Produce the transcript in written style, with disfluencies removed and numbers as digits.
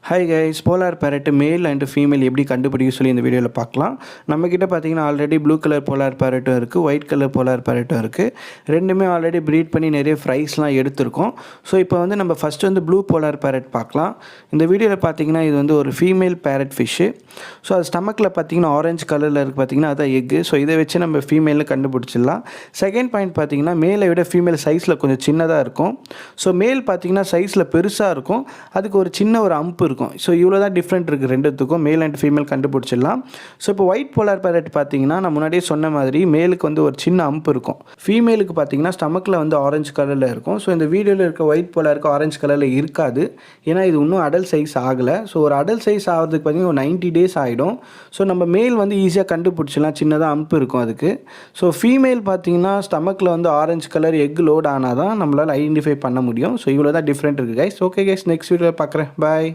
Hi guys, polar parrot male and female எப்படி கண்டுபிடிக்க சொல்லி இந்த வீடியோவில் பார்க்கலாம். நம்மக்கிட்ட பார்த்தீங்கன்னா ஆல்ரெடி ப்ளூ கலர் போலார் பேரட்டும் இருக்குது, ஒயிட் கலர் போலார் பேரட்டும் இருக்குது. ரெண்டுமே ஆல்ரெடி ப்ரீட் பண்ணி நிறைய ஃப்ரைஸ்லாம் எடுத்திருக்கோம். ஸோ இப்போ வந்து நம்ம ஃபஸ்ட்டு வந்து ப்ளூ போலார் பேரட் பார்க்கலாம். இந்த வீடியோவில் பார்த்தீங்கன்னா இது வந்து ஒரு ஃபீமேல் பேரட் ஃபிஷ்ஷு. ஸோ அது ஸ்டமக்கில் பார்த்தீங்கன்னா ஆரஞ்சு கலரில் இருக்குது, பார்த்தீங்கன்னா அதான் எக்கு. ஸோ இதை வச்சு நம்ம ஃபீமேலில் கண்டுபிடிச்சிடலாம். செகண்ட் பாயிண்ட் பார்த்தீங்கன்னா மேலை விட ஃபீமேல் சைஸில் கொஞ்சம் சின்னதாக இருக்கும். ஸோ மேல் பார்த்தீங்கன்னா சைஸில் பெருசாக இருக்கும், அதுக்கு ஒரு சின்ன ஒரு அம்பு இருக்கும். ஸோ இவ்வளோ தான் டிஃப்ரெண்ட் இருக்குது ரெண்டுத்துக்கும், மேல் அண்ட் ஃபீமேல் கண்டுபிடிச்சிடலாம். ஸோ இப்போ ஒயிட் போலார் பேரட் பார்த்தீங்கன்னா நான் முன்னாடியே சொன்ன மாதிரி மேலுக்கு வந்து ஒரு சின்ன அம்பு இருக்கும், ஃபீமேலுக்கு பார்த்தீங்கன்னா ஸ்டமக்கில் வந்து ஆரஞ்சு கலரில் இருக்கும். ஸோ இந்த வீடியோவில் இருக்க ஒயிட் போலாருக்கு ஆரஞ்சு கலரில் இருக்காது, ஏன்னா இது இன்னும் அடல்ட் சைஸ் ஆகலை. ஸோ ஒரு அடல்ட் சைஸ் ஆகிறதுக்கு பார்த்தீங்கன்னா ஒரு 90 days ஆகிடும். ஸோ நம்ம மேல் வந்து ஈஸியாக கண்டுபிடிச்சிடலாம், சின்னதாக அம்பு இருக்கும் அதுக்கு. ஸோ ஃபீமேல் பார்த்தீங்கன்னா ஸ்டமக்கில் வந்து ஆரஞ்சு கலர் எக் லோட் ஆனால் தான் நம்மளால் ஐடென்டிஃபை பண்ண முடியும். ஸோ இவ்வளோ தான் டிஃப்ரெண்ட் இருக்குது கைஸ். ஓகே கைஸ், நெக்ஸ்ட் வீடியோவில் பார்க்குறேன். பாய்.